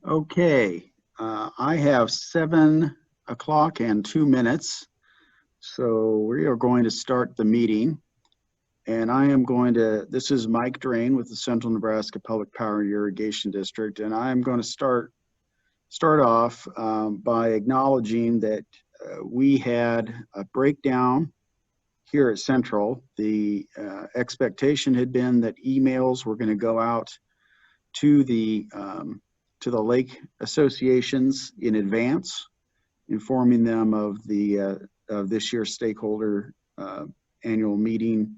Okay, I have 7 o'clock and 2 minutes. So we are going to start the meeting. And I am going to, this is Mike Drain with the Central Nebraska Public Power and Irrigation District. And I'm going to start off by acknowledging that we had a breakdown here at Central. The expectation had been that emails were going to go out to the lake associations in advance, informing them of the of this year's stakeholder annual meeting,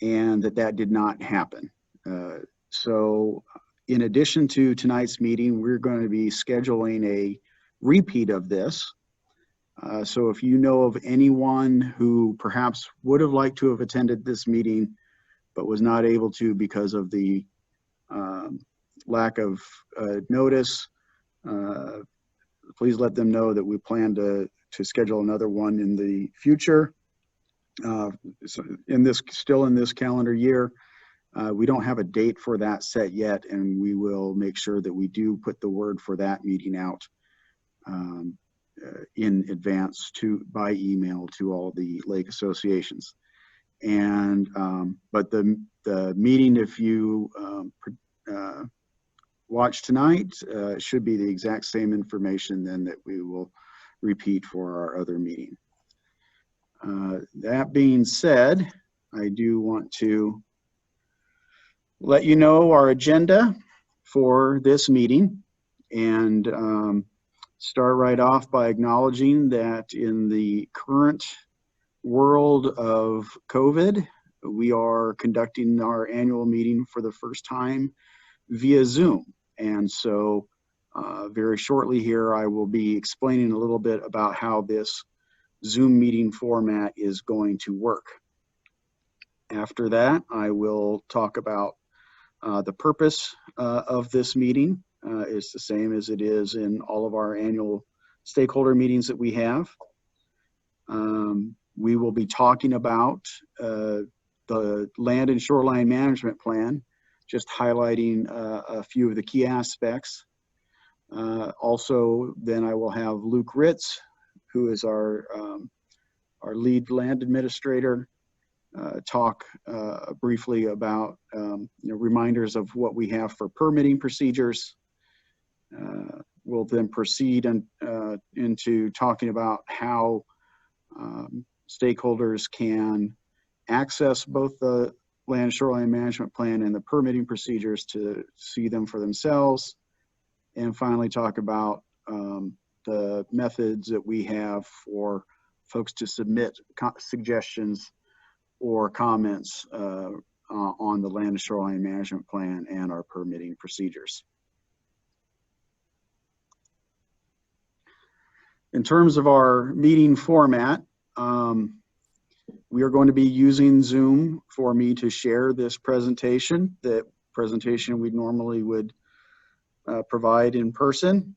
and that did not happen. So in addition to tonight's meeting, we're going to be scheduling a repeat of this. So if you know of anyone who perhaps would have liked to have attended this meeting but was not able to because of the lack of notice, please let them know that we plan to schedule another one in the future. So still in this calendar year. We don't have a date for that set yet, and we will make sure that we do put the word for that meeting out in advance by email to all the lake associations. And but the meeting, if you watch tonight, should be the exact same information then that we will repeat for our other meeting. That being said, I do want to let you know our agenda for this meeting, and start right off by acknowledging that in the current world of COVID, we are conducting our annual meeting for the first time via Zoom. And so very shortly here, I will be explaining a little bit about how this Zoom meeting format is going to work. After that, I will talk about the purpose of this meeting. It's the same as it is in all of our annual stakeholder meetings that we have. We will be talking about the Land and Shoreline Management Plan, just highlighting a few of the key aspects. Also, then I will have Luke Ritz, who is our lead land administrator, talk briefly about reminders of what we have for permitting procedures. We'll then proceed into talking about how stakeholders can access both the Land Shoreline Management Plan and the permitting procedures to see them for themselves, and finally talk about the methods that we have for folks to submit suggestions or comments on the Land and Shoreline Management Plan and our permitting procedures. In terms of our meeting format, we are going to be using Zoom for me to share this presentation. The presentation we normally would provide in person.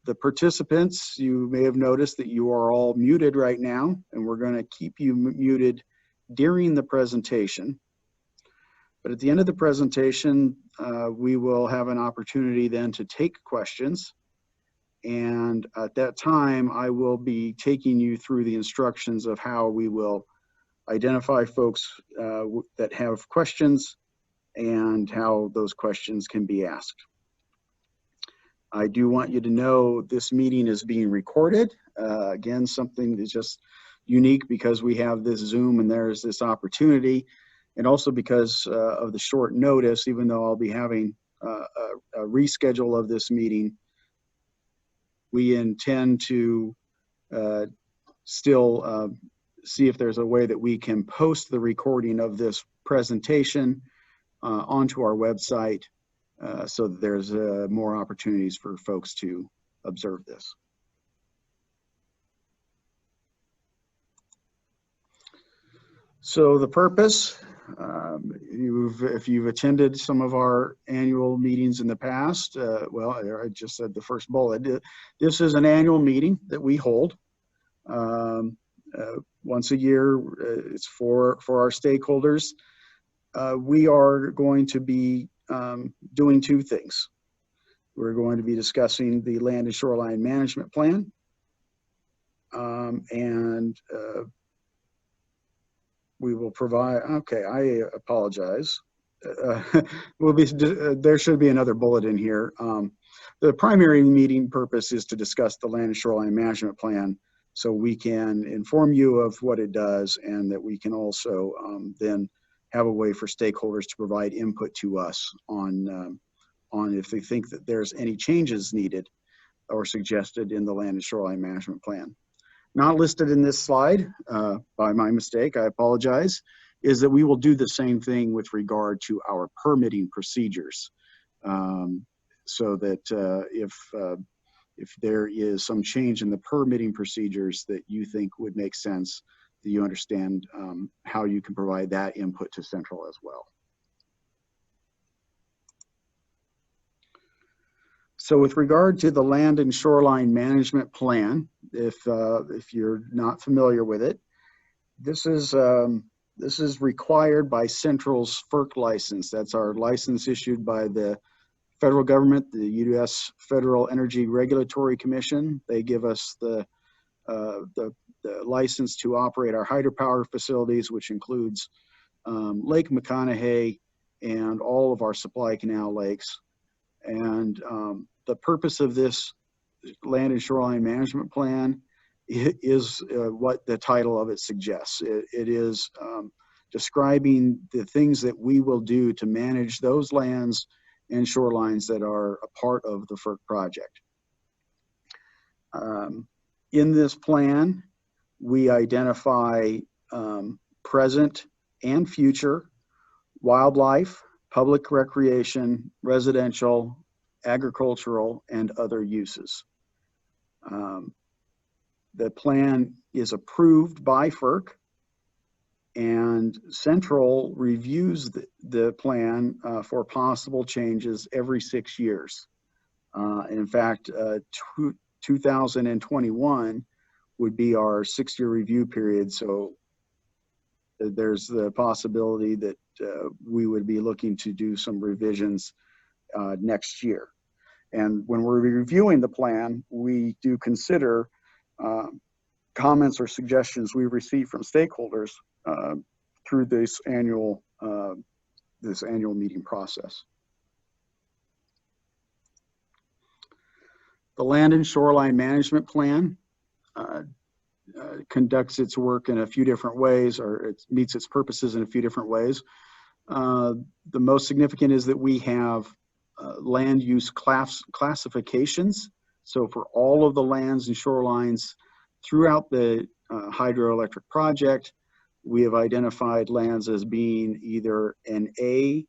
The participants, you may have noticed that you are all muted right now, and we're going to keep you muted during the presentation. But at the end of the presentation, we will have an opportunity then to take questions. And at that time, I will be taking you through the instructions of how we will identify folks that have questions and how those questions can be asked. I do want you to know this meeting is being recorded. Again, something that's just unique because we have this Zoom and there's this opportunity, and also because of the short notice, even though I'll be having a reschedule of this meeting, we intend to still see if there's a way that we can post the recording of this presentation onto our website so that there's more opportunities for folks to observe this. So the purpose, if you've attended some of our annual meetings in the past, well, I just said the first bullet. This is an annual meeting that we hold once a year. It's for our stakeholders. We are going to be doing two things. We're going to be discussing the Land and Shoreline Management Plan. We will provide, okay, I apologize. There should be another bullet in here. The primary meeting purpose is to discuss the Land and Shoreline Management Plan, so we can inform you of what it does, and that we can also then have a way for stakeholders to provide input to us on if they think that there's any changes needed or suggested in the Land and Shoreline Management Plan. Not listed in this slide, by my mistake, I apologize, is that we will do the same thing with regard to our permitting procedures. So that if there is some change in the permitting procedures that you think would make sense, that you understand how you can provide that input to Central as well. So with regard to the Land and Shoreline Management Plan, if you're not familiar with it, this is required by Central's FERC license. That's our license issued by the federal government, the U.S. Federal Energy Regulatory Commission. They give us the license to operate our hydropower facilities, which includes Lake McConaughey and all of our supply canal lakes. And the purpose of this Land and Shoreline Management Plan is what the title of it suggests. It is describing the things that we will do to manage those lands and shorelines that are a part of the FERC project. In this plan, we identify present and future wildlife, public recreation, residential, agricultural, and other uses. The plan is approved by FERC, and Central reviews the plan for possible changes every 6 years. In fact, 2021 would be our 6-year review period, so there's the possibility that we would be looking to do some revisions next year. And when we're reviewing the plan, we do consider comments or suggestions we receive from stakeholders through this annual meeting process. The Land and Shoreline Management Plan conducts its work in a few different ways, or it meets its purposes in a few different ways. The most significant is that we have land use classifications. So for all of the lands and shorelines throughout the hydroelectric project, we have identified lands as being either an A,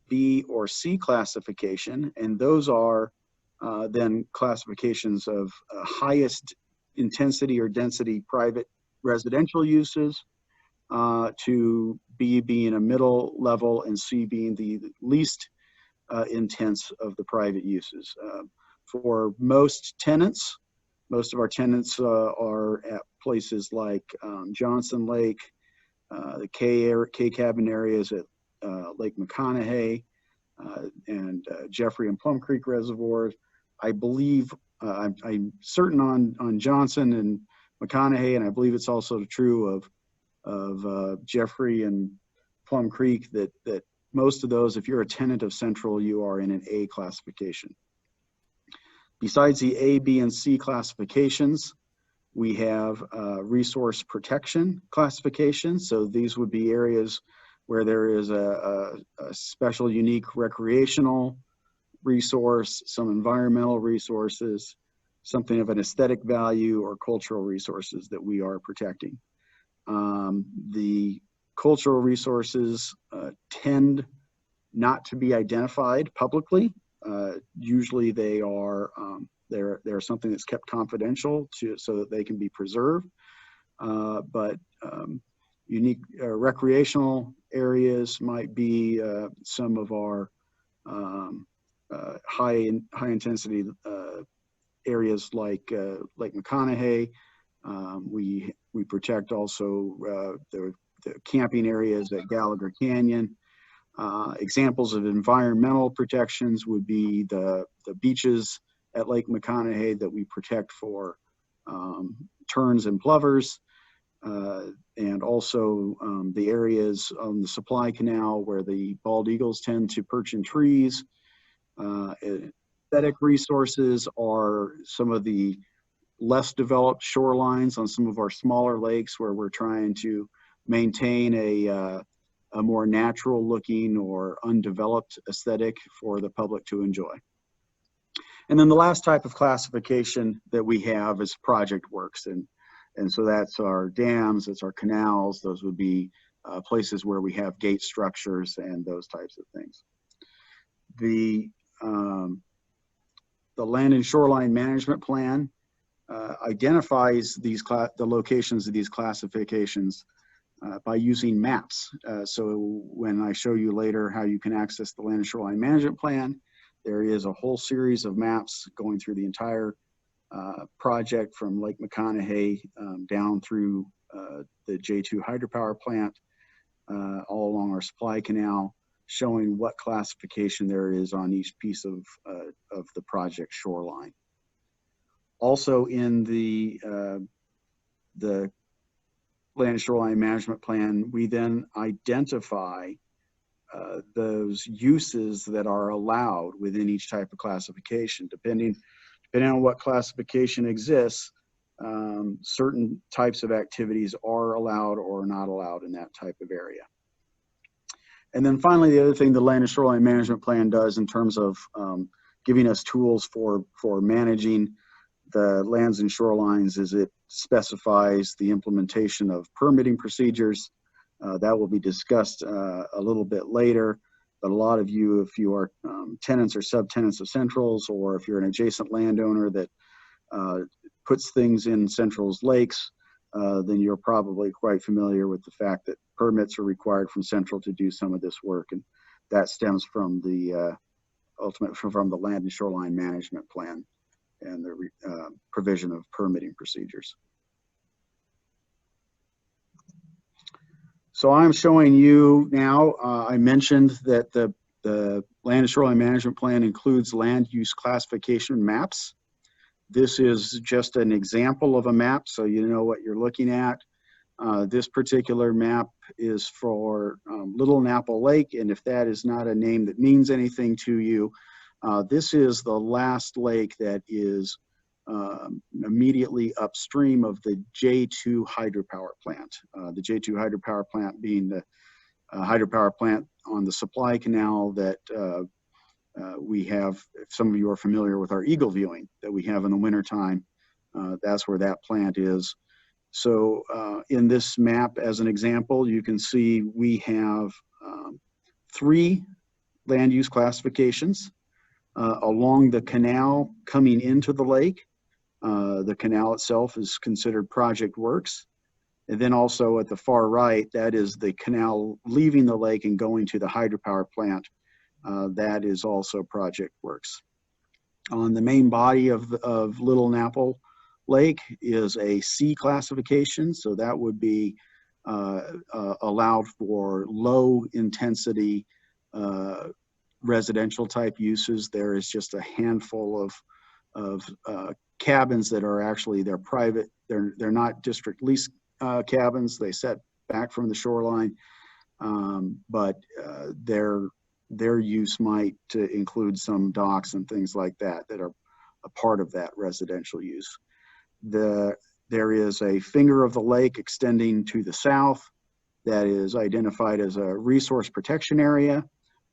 B, or C classification, and those are then classifications of highest intensity or density private residential uses, to B being a middle level and C being the least intense of the private uses. For most tenants, most of our tenants are at places like Johnson Lake, the K cabin areas at Lake McConaughey, and Jeffrey and Plum Creek reservoirs. I believe, I'm certain on Johnson and McConaughey, and I believe it's also true of Jeffrey and Plum Creek, that most of those, if you're a tenant of Central, you are in an A classification. Besides the A, B, and C classifications, we have resource protection classifications. So these would be areas where there is a special, unique recreational resource, some environmental resources, something of an aesthetic value, or cultural resources that we are protecting. The cultural resources tend not to be identified publicly. Usually they are they're something that's kept confidential so that they can be preserved. But unique recreational areas might be some of our high intensity areas like Lake McConaughey. We protect also the camping areas at Gallagher Canyon. Examples of environmental protections would be the beaches at Lake McConaughey that we protect for terns and plovers, and also the areas on the supply canal where the bald eagles tend to perch in trees. Aesthetic resources are some of the less developed shorelines on some of our smaller lakes where we're trying to maintain a more natural looking or undeveloped aesthetic for the public to enjoy. And then the last type of classification that we have is project works. And so that's our dams, it's our canals, those would be places where we have gate structures and those types of things. The Land and Shoreline Management Plan identifies the locations of these classifications by using maps. So when I show you later how you can access the Land and Shoreline Management Plan, there is a whole series of maps going through the entire project from Lake McConaughey down through the J2 hydropower plant, all along our supply canal, showing what classification there is on each piece of the project shoreline. Also in the Land and Shoreline Management Plan, we then identify those uses that are allowed within each type of classification. Depending on what classification exists, certain types of activities are allowed or not allowed in that type of area. And then finally, the other thing the Land and Shoreline Management Plan does in terms of giving us tools for managing the lands and shorelines is it specifies the implementation of permitting procedures. That will be discussed a little bit later, but a lot of you, if you are tenants or subtenants of Central's, or if you're an adjacent landowner that puts things in Central's lakes, then you're probably quite familiar with the fact that permits are required from Central to do some of this work, and that stems from the from the Land and Shoreline Management Plan and the provision of permitting procedures. So I'm showing you now, I mentioned that the Land and Shoreline Management Plan includes land use classification maps. This is just an example of a map, so you know what you're looking at. This particular map is for Little Napple Lake, and if that is not a name that means anything to you, this is the last lake that is immediately upstream of the J2 hydropower plant. The J2 hydropower plant being the hydropower plant on the supply canal that we have. If some of you are familiar with our eagle viewing that we have in the wintertime, that's where that plant is. So in this map, as an example, you can see we have 3 land use classifications along the canal coming into the lake. The canal itself is considered project works. And then also at the far right, that is the canal leaving the lake and going to the hydropower plant. That is also project works. On the main body of Little Napple Lake is a C classification. So that would be allowed for low intensity residential type uses. There is just a handful of cabins that are actually, they're private. They're not district lease cabins. They set back from the shoreline, but their use might include some docks and things like that that are a part of that residential use. There is a finger of the lake extending to the south that is identified as a resource protection area,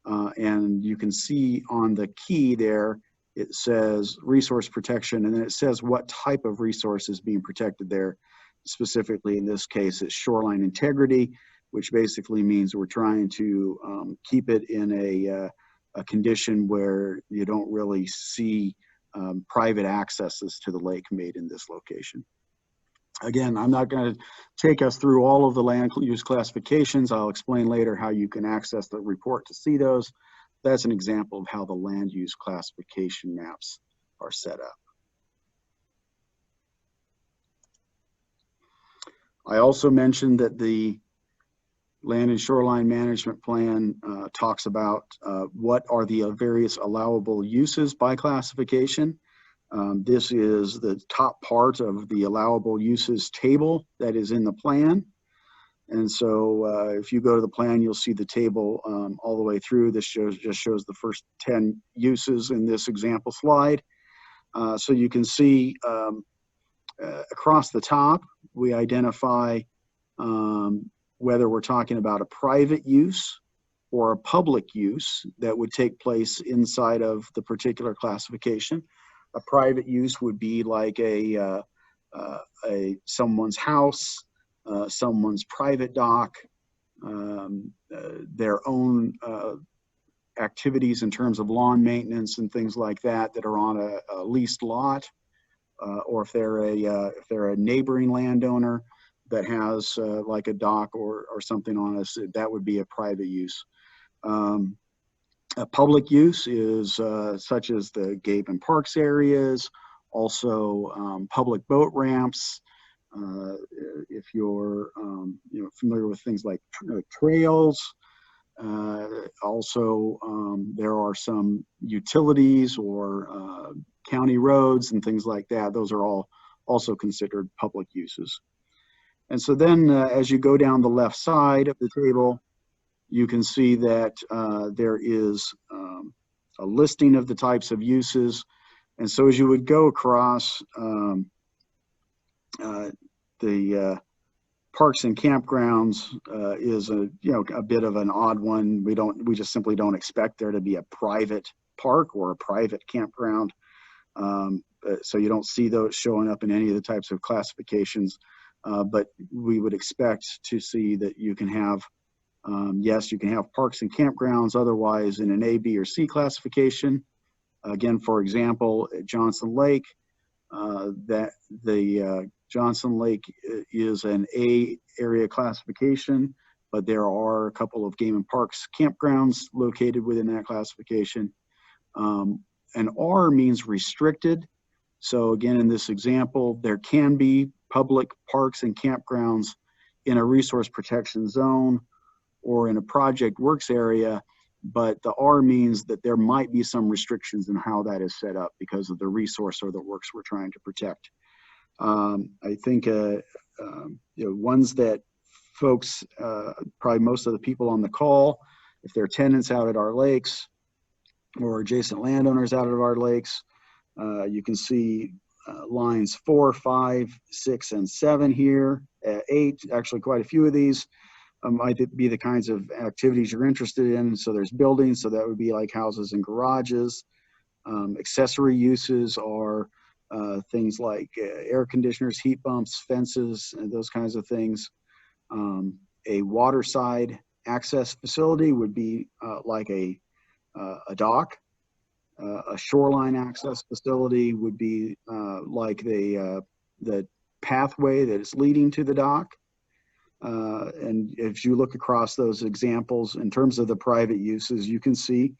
and you can see on the key there it says resource protection, and then it says what type of resource is being protected there. Specifically, in this case, it's shoreline integrity, which basically means we're trying to keep it in a condition where you don't really see private accesses to the lake made in this location. Again, I'm not going to take us through all of the land use classifications. I'll explain later how you can access the report to see those. That's an example of how the land use classification maps are set up. I also mentioned that the Land and Shoreline Management Plan talks about what are the various allowable uses by classification. This is the top part of the allowable uses table that is in the plan. And so if you go to the plan, you'll see the table all the way through. This just shows the first 10 uses in this example slide. So you can see across the top, we identify whether we're talking about a private use or a public use that would take place inside of the particular classification. A private use would be like someone's house, someone's private dock, their own activities in terms of lawn maintenance and things like that that are on a leased lot, or if they're a neighboring landowner that has like a dock or something on us, that would be a private use. A public use is such as the Game and Parks areas, also public boat ramps. If you're familiar with things like trails, also there are some utilities or county roads and things like that. Those are all also considered public uses. And so then as you go down the left side of the table, you can see that there is a listing of the types of uses. And so as you would go across the parks and campgrounds is a bit of an odd one. We just simply don't expect there to be a private park or a private campground. So you don't see those showing up in any of the types of classifications. But we would expect to see that you can have, yes, you can have parks and campgrounds otherwise in an A, B, or C classification. Again, for example, at Johnson Lake, Johnson Lake is an A area classification, but there are a couple of Game and Parks campgrounds located within that classification. And R means restricted. So again, in this example, there can be public parks and campgrounds in a resource protection zone or in a project works area, but the R means that there might be some restrictions in how that is set up because of the resource or the works we're trying to protect. I think ones that folks, probably most of the people on the call, if they're tenants out at our lakes or adjacent landowners out at our lakes, you can see lines 4, 5, 6, and 7 here. 8, actually quite a few of these might be the kinds of activities you're interested in. So there's buildings, so that would be like houses and garages. Accessory uses are things like air conditioners, heat pumps, fences, and those kinds of things. A waterside access facility would be like a dock. A shoreline access facility would be like the pathway that is leading to the dock. And if you look across those examples in terms of the private uses, you can see,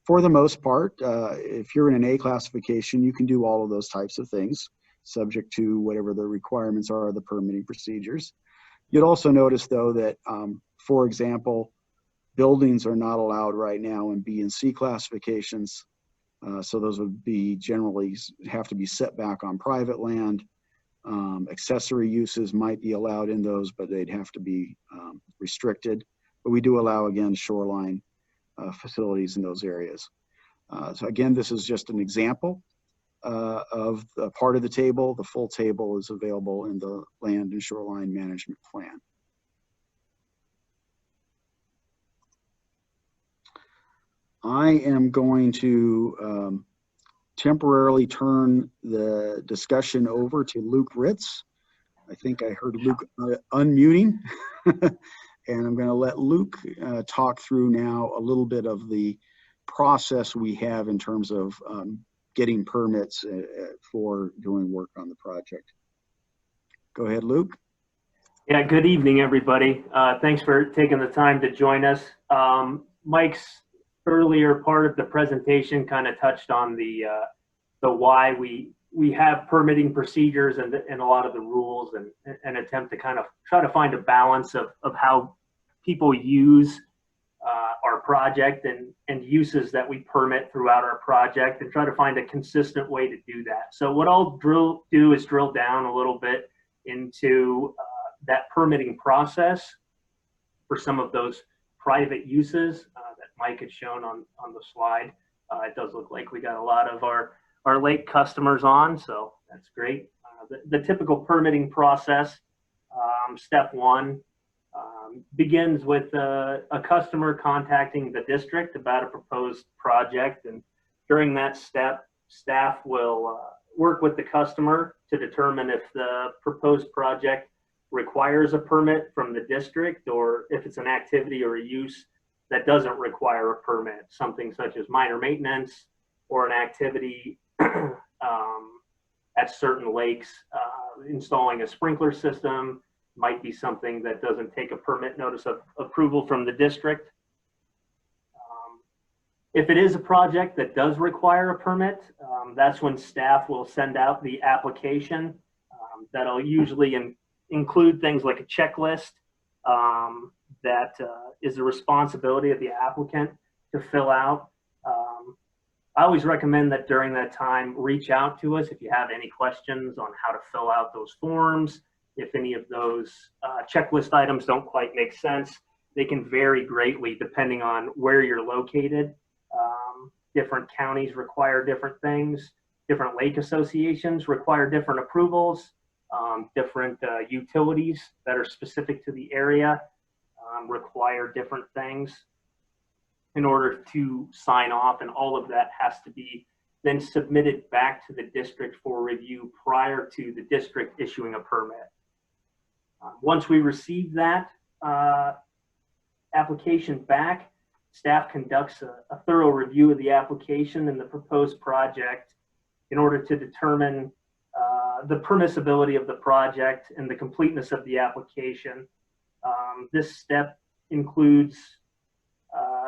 for the most part, if you're in an A classification, you can do all of those types of things, subject to whatever the requirements are of the permitting procedures. You'd also notice, though, that, for example, buildings are not allowed right now in B and C classifications. So those would be generally have to be set back on private land. Accessory uses might be allowed in those, but they'd have to be restricted. But we do allow, again, shoreline facilities in those areas. So again, this is just an example of the part of the table. The full table is available in the Land and Shoreline Management Plan. I am going to temporarily turn the discussion over to Luke Ritz. I think I heard Luke unmuting. And I'm going to let Luke talk through now a little bit of the process we have in terms of getting permits for doing work on the project. Go ahead, Luke. Yeah, good evening, everybody. Thanks for taking the time to join us. Mike's earlier part of the presentation kind of touched on the why we have permitting procedures and a lot of the rules and attempt to kind of try to find a balance of how people use our project and uses that we permit throughout our project, and try to find a consistent way to do that. So what I'll do is drill down a little bit into that permitting process for some of those private uses that Mike had shown on the slide. It does look like we got a lot of our lake customers on, so that's great. The typical permitting process, step one, begins with a customer contacting the district about a proposed project, and during that step, staff will work with the customer to determine if the proposed project requires a permit from the district, or if it's an activity or a use that doesn't require a permit, something such as minor maintenance or an activity at certain lakes. Installing a sprinkler system might be something that doesn't take a permit notice of approval from the district. If it is a project that does require a permit, that's when staff will send out the application. That'll usually include things like a checklist that is the responsibility of the applicant to fill out. I always recommend that during that time, reach out to us if you have any questions on how to fill out those forms. If any of those checklist items don't quite make sense, they can vary greatly depending on where you're located. Different counties require different things. Different lake associations require different approvals. Different utilities that are specific to the area require different things in order to sign off, and all of that has to be then submitted back to the district for review prior to the district issuing a permit. Once we receive that application back, staff conducts a thorough review of the application and the proposed project in order to determine the permissibility of the project and the completeness of the application. This step includes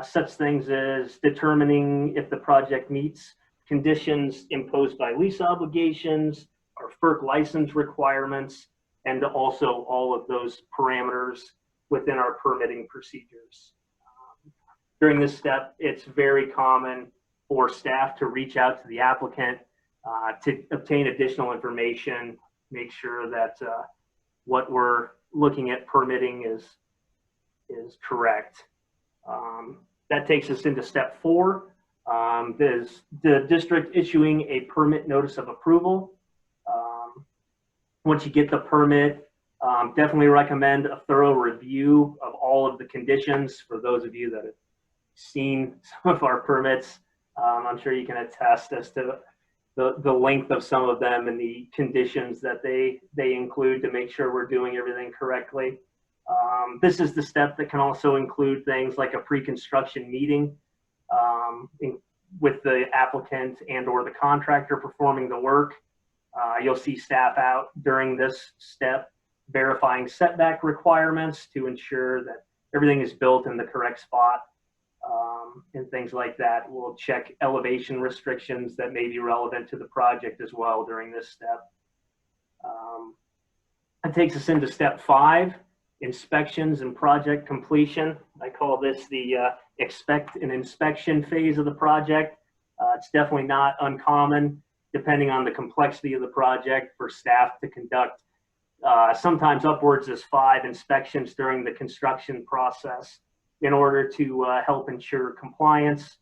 such things as determining if the project meets conditions imposed by lease obligations or FERC license requirements, and also all of those parameters within our permitting procedures. During this step, it's very common for staff to reach out to the applicant to obtain additional information, make sure that what we're looking at permitting is correct. That takes us into step 4. There's the district issuing a permit notice of approval. Once you get the permit, definitely recommend a thorough review of all of the conditions. For those of you that have seen some of our permits, I'm sure you can attest as to the length of some of them and the conditions that they include to make sure we're doing everything correctly. This is the step that can also include things like a pre-construction meeting with the applicant and or the contractor performing the work. You'll see staff out during this step verifying setback requirements to ensure that everything is built in the correct spot, and things like that. We'll check elevation restrictions that may be relevant to the project as well during this step. That takes us into step 5, inspections and project completion. I call this the expect an inspection phase of the project. It's definitely not uncommon, depending on the complexity of the project, for staff to conduct sometimes upwards as 5 inspections during the construction process in order to help ensure compliance.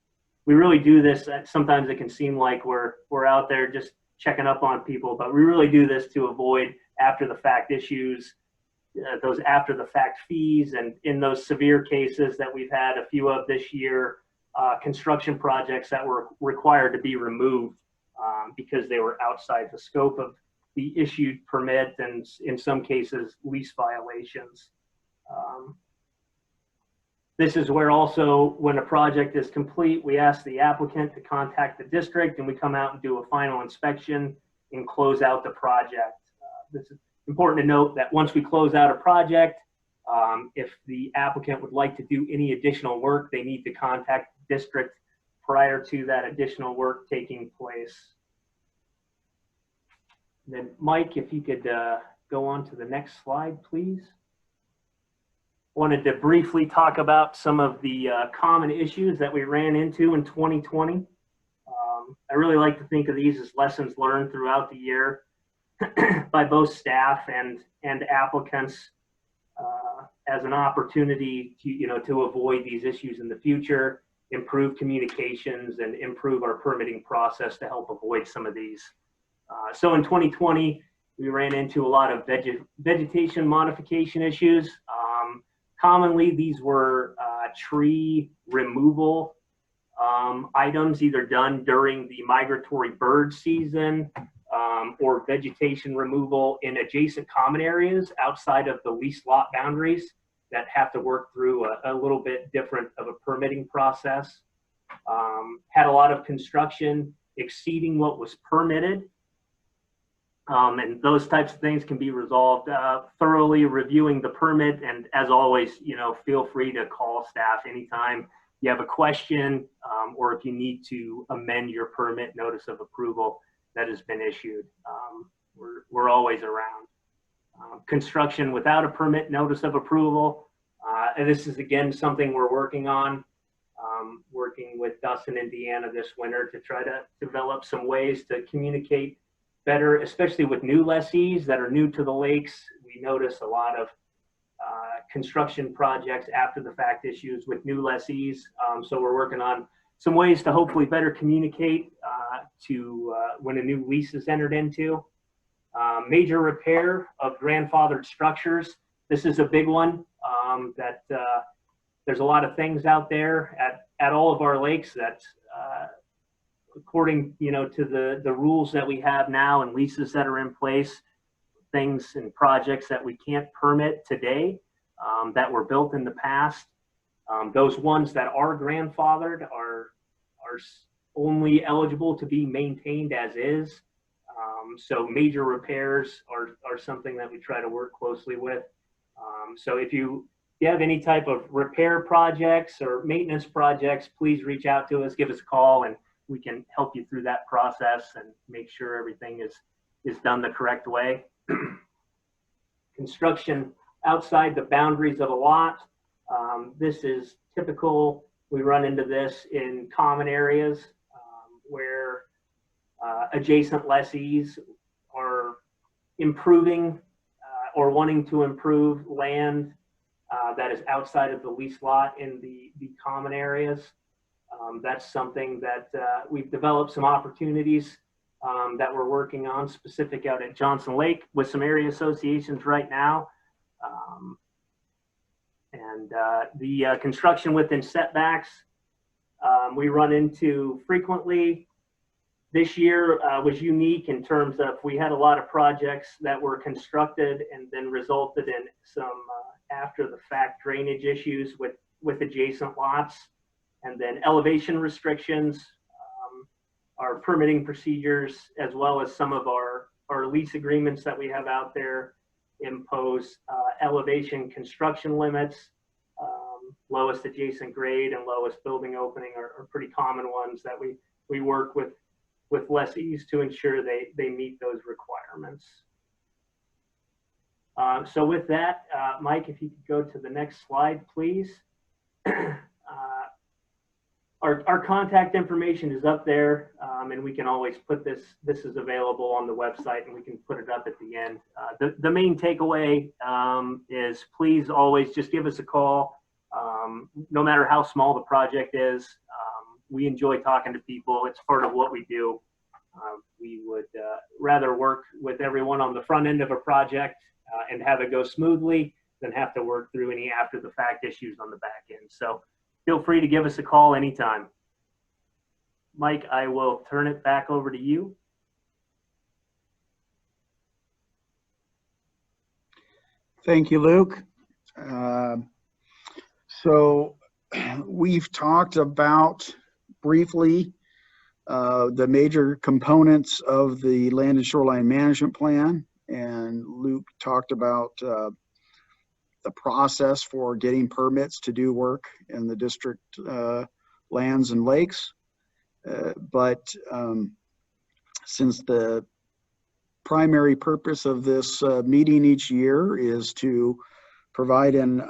We really do this. Sometimes it can seem like we're out there just checking up on people, but we really do this to avoid after the fact issues, those after the fact fees, and in those severe cases that we've had a few of this year, construction projects that were required to be removed because they were outside the scope of the issued permit, and in some cases lease violations. This is where also, when a project is complete, we ask the applicant to contact the district, and we come out and do a final inspection and close out the project. This is important to note that once we close out a project, if the applicant would like to do any additional work, they need to contact the district prior to that additional work taking place. And then Mike, if you could go on to the next slide, please. wanted to briefly talk about some of the common issues that we ran into in 2020. I really like to think of these as lessons learned throughout the year by both staff and applicants as an opportunity to, to avoid these issues in the future, improve communications, and improve our permitting process to help avoid some of these. So in 2020, we ran into a lot of vegetation modification issues. Commonly, these were tree removal items, either done during the migratory bird season or vegetation removal in adjacent common areas outside of the leased lot boundaries that have to work through a little bit different of a permitting process. Had a lot of construction exceeding what was permitted. And those types of things can be resolved thoroughly reviewing the permit. And as always, feel free to call staff anytime you have a question or if you need to amend your permit notice of approval that has been issued. We're always around. Construction without a permit notice of approval. And this is, again, something we're working on, working with Dustin, Indiana this winter to try to develop some ways to communicate better, especially with new lessees that are new to the lakes. We notice a lot of construction projects after the fact issues with new lessees. So we're working on some ways to hopefully better communicate to when a new lease is entered into. Major repair of grandfathered structures. This is a big one that there's a lot of things out there at all of our lakes that according to the rules that we have now and leases that are in place, things and projects that we can't permit today that were built in the past. Those ones that are grandfathered are only eligible to be maintained as is. So major repairs are something that we try to work closely with. So if you have any type of repair projects or maintenance projects, please reach out to us, give us a call, and we can help you through that process and make sure everything is done the correct way. Construction outside the boundaries of a lot. This is typical. We run into this in common areas where adjacent lessees are improving or wanting to improve land that is outside of the lease lot in the common areas. That's something that we've developed some opportunities that we're working on specific out at Johnson Lake with some area associations right now. And the construction within setbacks we run into frequently. This year was unique in terms of we had a lot of projects that were constructed and then resulted in some after the fact drainage issues with adjacent lots, and then elevation restrictions, our permitting procedures, as well as some of our lease agreements that we have out there impose elevation construction limits. Lowest adjacent grade and lowest building opening are pretty common ones that we work with lessees to ensure they meet those requirements. So with that, Mike, if you could go to the next slide, please. Our contact information is up there, and we can always put this is available on the website, and we can put it up at the end. The main takeaway is please always just give us a call. No matter how small the project is, we enjoy talking to people. It's part of what we do. We would rather work with everyone on the front end of a project and have it go smoothly than have to work through any after the fact issues on the back end. So feel free to give us a call anytime. Mike, I will turn it back over to you. Thank you, Luke. So we've talked about briefly the major components of the Land and Shoreline Management Plan, and Luke talked about the process for getting permits to do work in the district lands and lakes. But since the primary purpose of this meeting each year is to provide an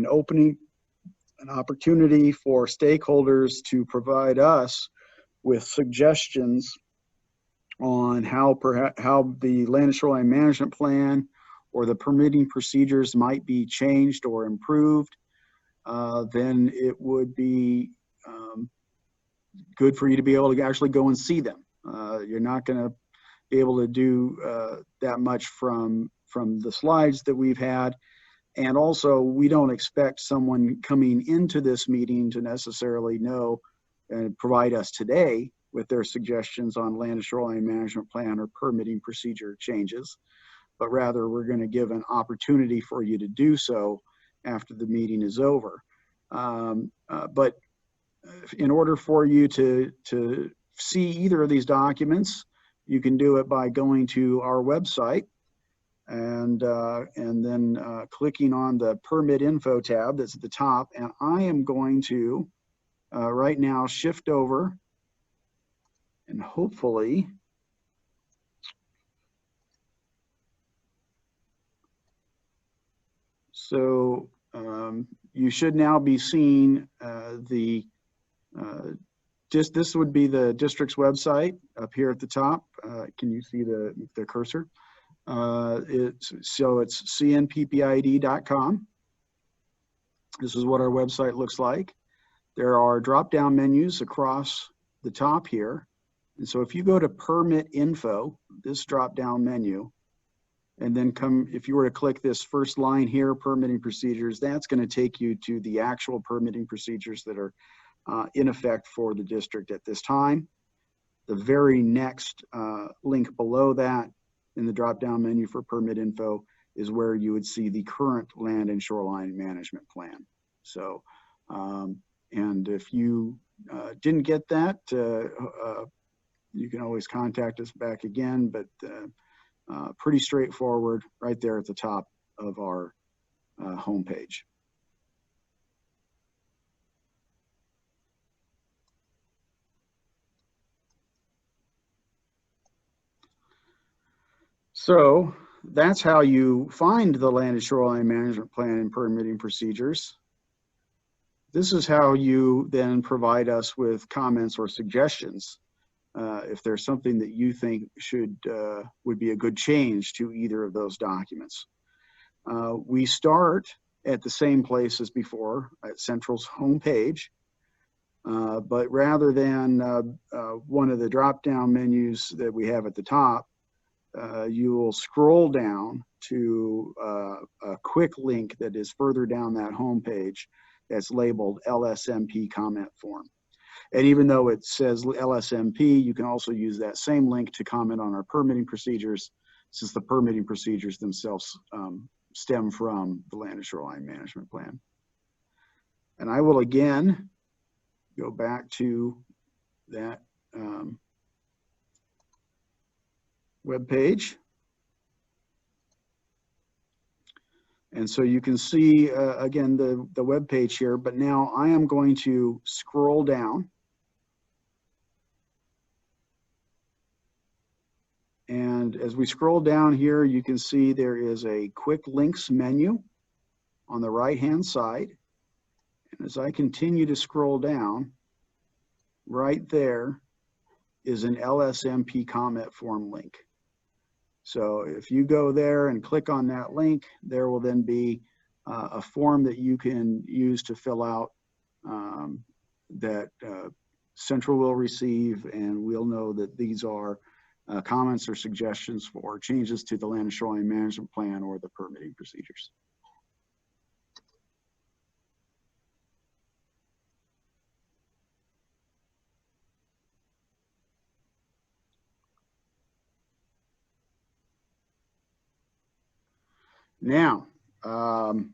opening, an opportunity for stakeholders to provide us with suggestions on how the land and shoreline management plan or the permitting procedures might be changed or improved. Then it would be good for you to be able to actually go and see them. You're not going to be able to do that much from the slides that we've had. And also, we don't expect someone coming into this meeting to necessarily know and provide us today with their suggestions on land and shoreline management plan or permitting procedure changes, but rather we're going to give an opportunity for you to do so after the meeting is over. But in order for you to see either of these documents, you can do it by going to our website and then clicking on the permit info tab that's at the top. And I am going to right now shift over and hopefully you should now be seeing this would be the district's website up here at the top. Can you see the cursor? It's CNPPID.com. This is what our website looks like. There are drop-down menus across the top here. And so if you go to permit info, this drop-down menu, and then if you were to click this first line here, permitting procedures, that's going to take you to the actual permitting procedures that are in effect for the district at this time. The very next link below that in the drop-down menu for permit info is where you would see the current land and shoreline management plan. So, and if you didn't get that, you can always contact us back again, but pretty straightforward right there at the top of our homepage. So that's how you find the land and shoreline management plan and permitting procedures. This is how you then provide us with comments or suggestions if there's something that you think would be a good change to either of those documents. We start at the same place as before, at Central's homepage, but rather than one of the drop-down menus that we have at the top, you will scroll down to a quick link that is further down that homepage that's labeled LSMP comment form. And even though it says LSMP, you can also use that same link to comment on our permitting procedures, since the permitting procedures themselves stem from the land and shoreline management plan. And I will again go back to that web page. And so you can see, again, the web page here, but now I am going to scroll down. And as we scroll down here, you can see there is a quick links menu on the right-hand side. And as I continue to scroll down, right there is an LSMP comment form link. So if you go there and click on that link, there will then be a form that you can use to fill out that Central will receive, and we'll know that these are comments or suggestions for changes to the land and shoreline management plan or the permitting procedures. Now, one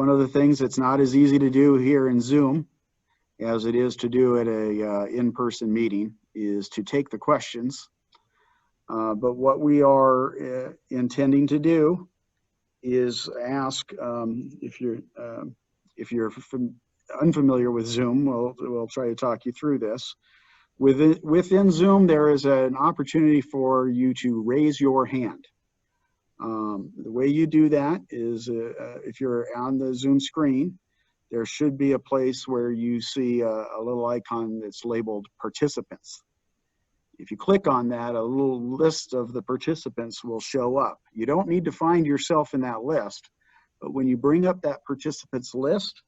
of the things that's not as easy to do here in Zoom as it is to do at a in-person meeting is to take the questions. But what we are intending to do is ask, if you're unfamiliar with Zoom, we'll try to talk you through this. Within Zoom, there is an opportunity for you to raise your hand. The way you do that is if you're on the Zoom screen, there should be a place where you see a little icon that's labeled participants. If you click on that, a little list of the participants will show up. You don't need to find yourself in that list, but when you bring up that participants list,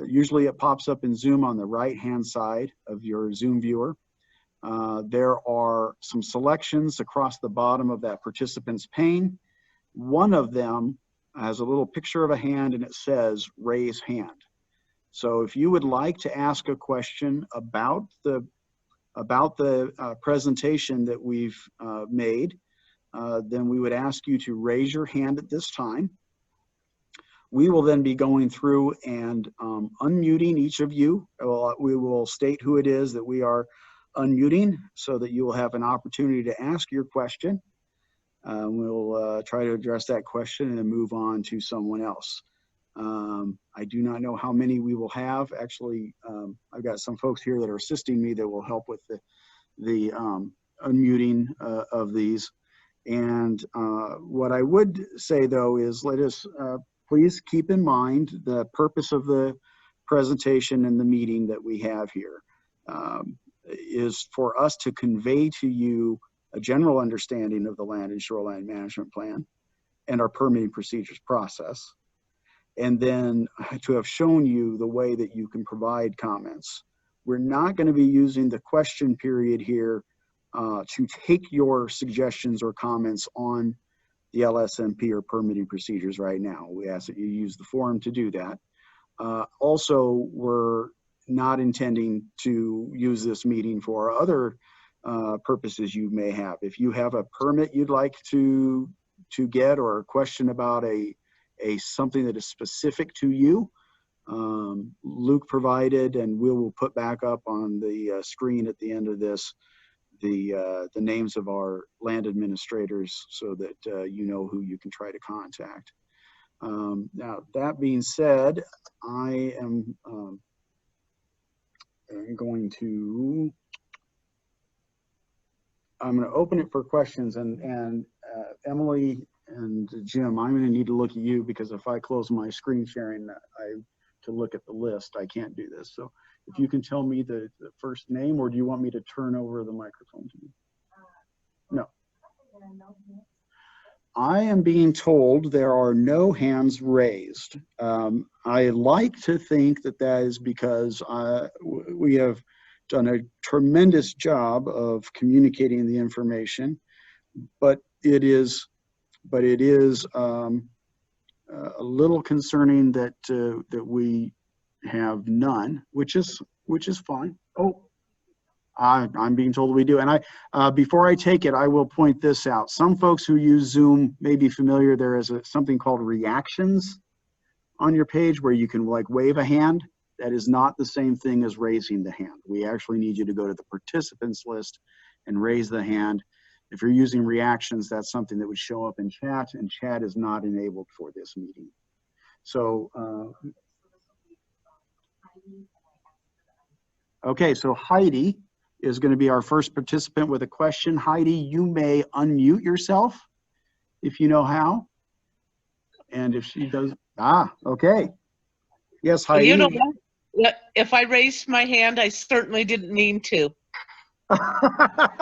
usually it pops up in Zoom on the right-hand side of your Zoom viewer. There are some selections across the bottom of that participants pane. One of them has a little picture of a hand and it says raise hand. So if you would like to ask a question about the presentation that we've made, then we would ask you to raise your hand at this time. We will then be going through and unmuting each of you. We will state who it is that we are unmuting so that you will have an opportunity to ask your question. We'll try to address that question and then move on to someone else. I do not know how many we will have. Actually, I've got some folks here that are assisting me that will help with the unmuting of these. And what I would say though is let us please keep in mind the purpose of the presentation and the meeting that we have here is for us to convey to you a general understanding of the Land and Shoreline Management Plan and our permitting procedures process, and then to have shown you the way that you can provide comments. We're not going to be using the question period here to take your suggestions or comments on the LSMP or permitting procedures right now. We ask that you use the forum to do that. Also, we're not intending to use this meeting for other purposes you may have. If you have a permit you'd like to get or a question about something that is specific to you, Luke provided, and we will put back up on the screen at the end of this the names of our land administrators so that you know who you can try to contact. Now, that being said, I am going to open it for questions, and Emily and Jim, I'm going to need to look at you because if I close my screen sharing to look at the list, I can't do this. So if you can tell me the first name, or do you want me to turn over the microphone to you? No. I am being told there are no hands raised. I like to think that that is because we have done a tremendous job of communicating the information, but it is a little concerning that that we have none, which is fine. Oh, I'm being told we do. And before I take it, I will point this out. Some folks who use Zoom may be familiar. There is something called reactions on your page where you can like wave a hand. That is not the same thing as raising the hand. We actually need you to go to the participants list and raise the hand. If you're using reactions, that's something that would show up in chat, and chat is not enabled for this meeting. So, okay, so Heidi is going to be our first participant with a question. Heidi, you may unmute yourself if you know how. And if she does, okay. Yes, Heidi. You know what? If I raised my hand, I certainly didn't mean to. Nothing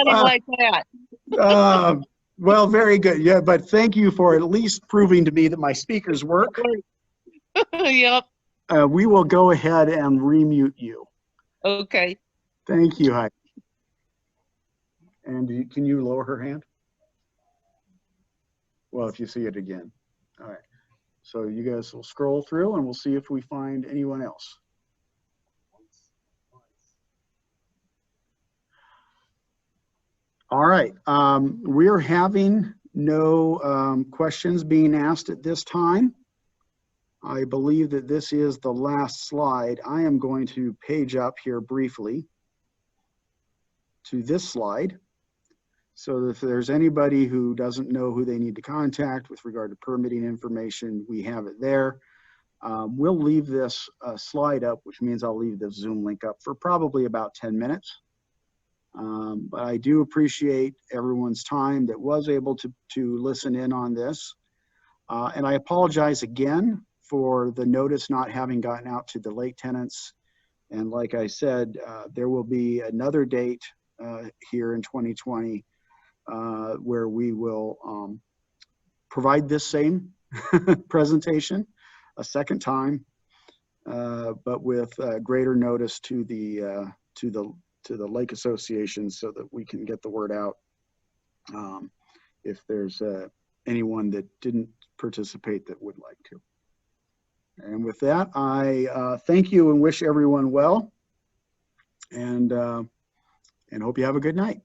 like that. Well, very good. Yeah, but thank you for at least proving to me that my speakers work. Yep. We will go ahead and remute you. Okay. Thank you, Heidi. And can you lower her hand? Well, if you see it again. All right. So you guys will scroll through and we'll see if we find anyone else. All right. We're having no questions being asked at this time. I believe that this is the last slide. I am going to page up here briefly to this slide. So if there's anybody who doesn't know who they need to contact with regard to permitting information, we have it there. We'll leave this slide up, which means I'll leave the Zoom link up for probably about 10 minutes. But I do appreciate everyone's time that was able to listen in on this. And I apologize again for the notice not having gotten out to the late tenants. And like I said, there will be another date here in 2020 where we will provide this same presentation a second time, but with greater notice to the lake association so that we can get the word out if there's anyone that didn't participate that would like to. And with that, I thank you and wish everyone well, and hope you have a good night.